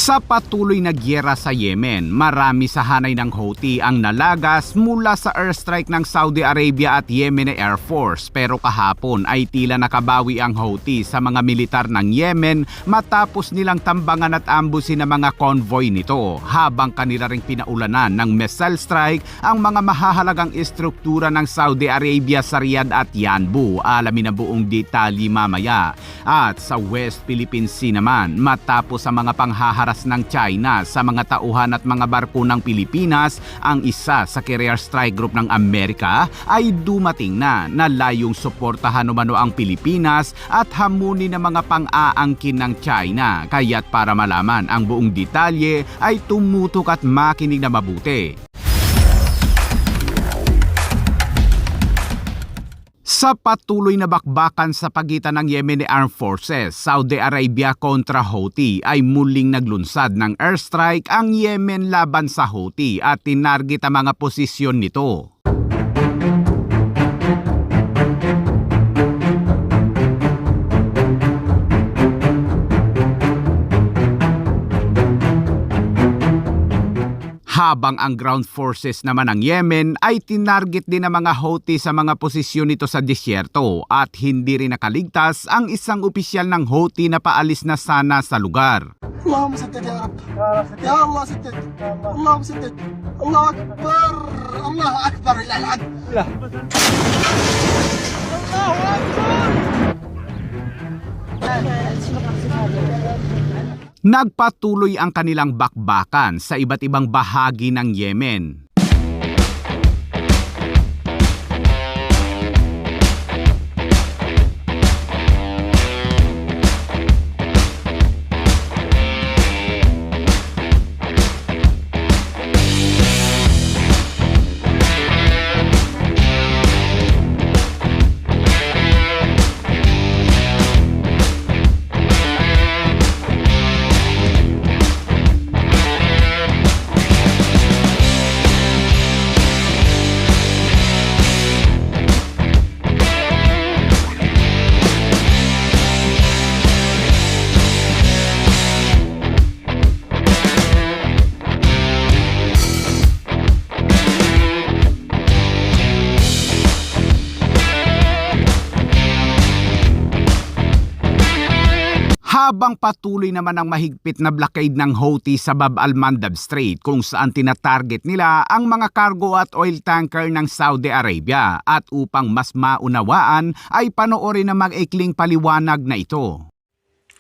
Sa patuloy na gyera sa Yemen, marami sa hanay ng Houthi ang nalagas mula sa airstrike ng Saudi Arabia at Yemen Air Force. Pero kahapon ay tila nakabawi ang Houthi sa mga militar ng Yemen matapos nilang tambangan at ambusin ng mga convoy nito habang kanila ring pinaulanan ng missile strike ang mga mahahalagang istruktura ng Saudi Arabia sa Riyadh at Yanbu. Alamin ang buong detalye mamaya. At sa West Philippine Sea naman, matapos ang mga panghaharas ng China sa mga tauhan at mga barko ng Pilipinas, ang isa sa carrier strike group ng Amerika ay dumating na layong suportahan umano ang Pilipinas at hamunin ng mga pang-aangkin ng China. Kaya't para malaman ang buong detalye ay tumutok at makinig na mabuti. Sa patuloy na bakbakan sa pagitan ng Yemeni Armed Forces, Saudi Arabia kontra Houthi ay muling naglunsad ng airstrike ang Yemen laban sa Houthi at tinarget ang mga posisyon nito. Habang ang ground forces naman ng Yemen ay tinarget din ng mga Houthi sa mga posisyon nito sa disyerto at hindi rin nakaligtas ang isang opisyal ng Houthi na paalis na sana sa lugar. Allahumma saddid ya Rabb. Ya Allah saddid. Allahumma saddid. Allah Akbar. Allah Akbar ila al-had. Allahu Akbar. Nagpatuloy ang kanilang bakbakan sa iba't ibang bahagi ng Yemen. Habang patuloy naman ang mahigpit na blockade ng Houthi sa Bab al-Mandab Strait kung saan tinatarget nila ang mga cargo at oil tanker ng Saudi Arabia at upang mas maunawaan ay panoorin na mag-ikling paliwanag na ito.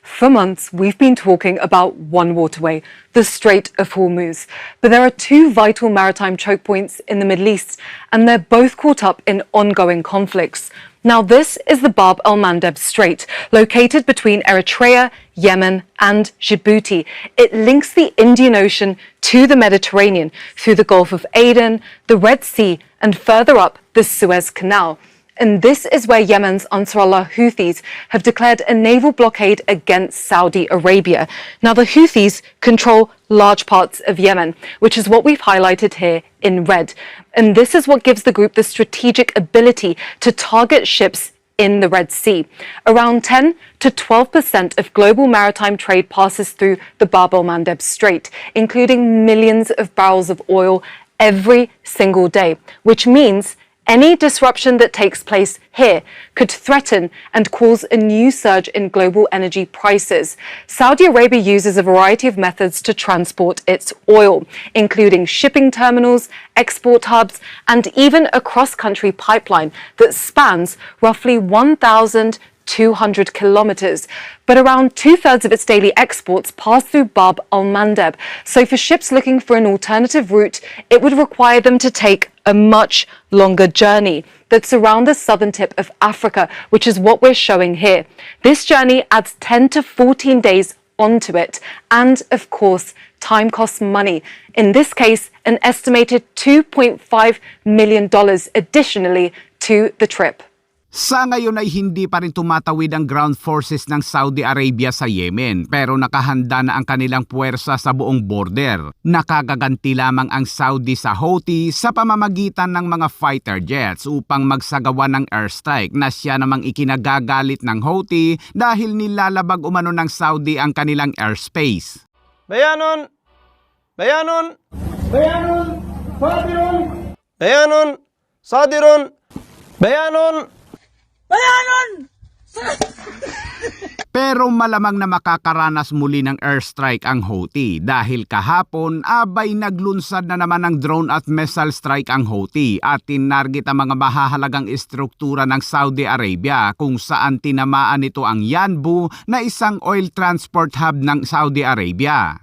For months, we've been talking about one waterway, the Strait of Hormuz. But there are two vital maritime choke points in the Middle East, and they're both caught up in ongoing conflicts. Now, this is the Bab al-Mandab Strait, located between Eritrea, Yemen, and Djibouti. It links the Indian Ocean to the Mediterranean through the Gulf of Aden, the Red Sea, and further up the Suez Canal. And this is where Yemen's Ansarullah Houthis have declared a naval blockade against Saudi Arabia. Now, the Houthis control large parts of Yemen, which is what we've highlighted here in red. And this is what gives the group the strategic ability to target ships in the Red Sea. Around 10 to 12% of global maritime trade passes through the Bab al-Mandab Strait, including millions of barrels of oil every single day, which means any disruption that takes place here could threaten and cause a new surge in global energy prices. Saudi Arabia uses a variety of methods to transport its oil, including shipping terminals, export hubs, and even a cross-country pipeline that spans roughly 1,200 kilometers. But around two-thirds of its daily exports pass through Bab al-Mandab. So for ships looking for an alternative route, it would require them to take a much longer journey that's around the southern tip of Africa, which is what we're showing here. This journey adds 10 to 14 days onto it. And of course, time costs money. In this case, an estimated $2.5 million additionally to the trip. Sa ngayon ay hindi pa rin tumatawid ang ground forces ng Saudi Arabia sa Yemen pero nakahanda na ang kanilang puwersa sa buong border. Nakagaganti lamang ang Saudi sa Houthi sa pamamagitan ng mga fighter jets upang magsagawa ng airstrike na siya namang ikinagagalit ng Houthi dahil nilalabag umano ng Saudi ang kanilang airspace. Bayanon! Bayanon! Bayanon! Sadiron! Bayanon! Pero malamang na makakaranas muli ng airstrike ang Houthi dahil kahapon abay naglunsad na naman ng drone at missile strike ang Houthi at tinarget ang mga mahahalagang istruktura ng Saudi Arabia kung saan tinamaan nito ang Yanbu na isang oil transport hub ng Saudi Arabia.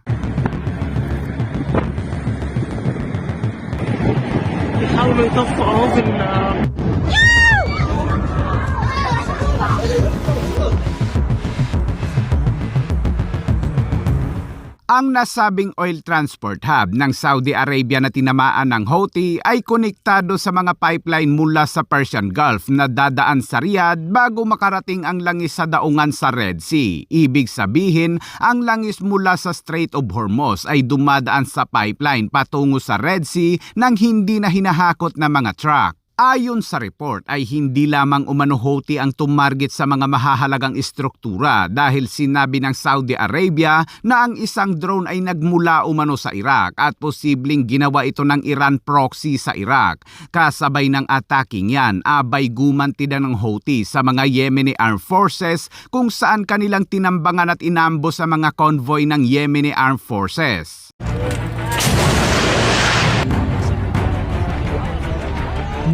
Ang nasabing oil transport hub ng Saudi Arabia na tinamaan ng Houthi ay konektado sa mga pipeline mula sa Persian Gulf na dadaan sa Riyadh bago makarating ang langis sa daungan sa Red Sea. Ibig sabihin, ang langis mula sa Strait of Hormuz ay dumadaan sa pipeline patungo sa Red Sea nang hindi na hinahakot ng mga truck. Ayon sa report ay hindi lamang umano Houthi ang tumarget sa mga mahahalagang istruktura dahil sinabi ng Saudi Arabia na ang isang drone ay nagmula umano sa Iraq at posibleng ginawa ito ng Iran proxy sa Iraq. Kasabay ng ataking yan, abay gumanti na ng Houthi sa mga Yemeni Armed Forces kung saan kanilang tinambangan at inambo sa mga convoy ng Yemeni Armed Forces.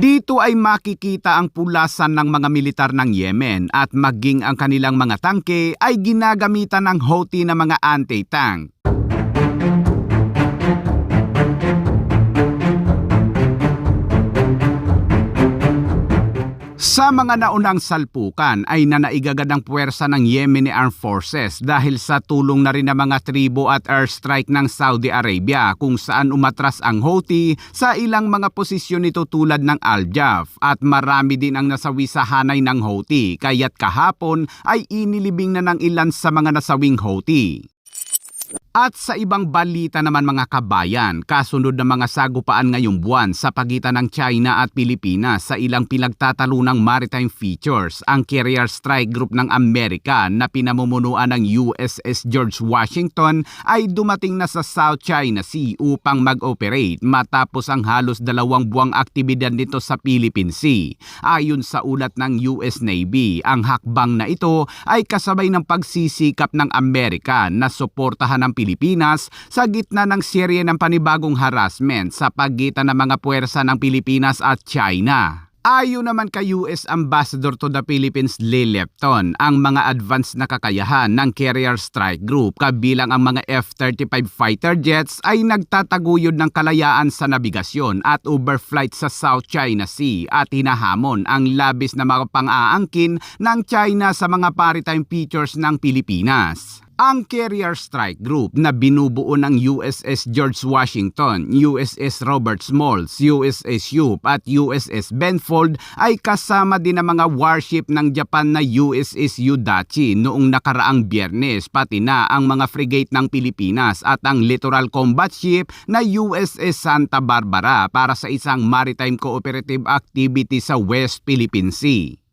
Dito ay makikita ang pulasan ng mga militar ng Yemen at maging ang kanilang mga tangke ay ginagamitan ng Houthi na mga anti-tank. Sa mga naunang salpukan ay nanaigagad ang puwersa ng Yemeni Armed Forces dahil sa tulong na rin ng mga tribo at airstrike ng Saudi Arabia kung saan umatras ang Houthi sa ilang mga posisyon nito tulad ng Al-Jaf at marami din ang nasawi sa hanay ng Houthi kaya't kahapon ay inilibing na ng ilan sa mga nasawing Houthi. At sa ibang balita naman mga kabayan, kasunod ng mga sagupaan ngayong buwan sa pagitan ng China at Pilipinas sa ilang pinagtatalunang maritime features, ang Carrier Strike Group ng Amerika na pinamumunuan ng USS George Washington ay dumating na sa South China Sea upang mag-operate matapos ang halos 2 buwang aktibidad nito sa Philippine Sea. Ayon sa ulat ng US Navy, ang hakbang na ito ay kasabay ng pagsisikap ng Amerika na suportahan ng Pilipinas sa gitna ng serye ng panibagong harassment sa pagitan ng mga puwersa ng Pilipinas at China. Ayon naman kay US Ambassador to the Philippines Lee Lepton, ang mga advanced na kakayahan ng Carrier Strike Group kabilang ang mga F-35 fighter jets ay nagtataguyod ng kalayaan sa nabigasyon at overflight sa South China Sea at hinahamon ang labis na mga pang-aangkin ng China sa mga maritime features ng Pilipinas. Ang Carrier Strike Group na binubuo ng USS George Washington, USS Robert Smalls, USS Hope at USS Benfold ay kasama din ang mga warship ng Japan na USS Udachi noong nakaraang Biyernes, pati na ang mga frigate ng Pilipinas at ang littoral combat ship na USS Santa Barbara para sa isang maritime cooperative activity sa West Philippine Sea.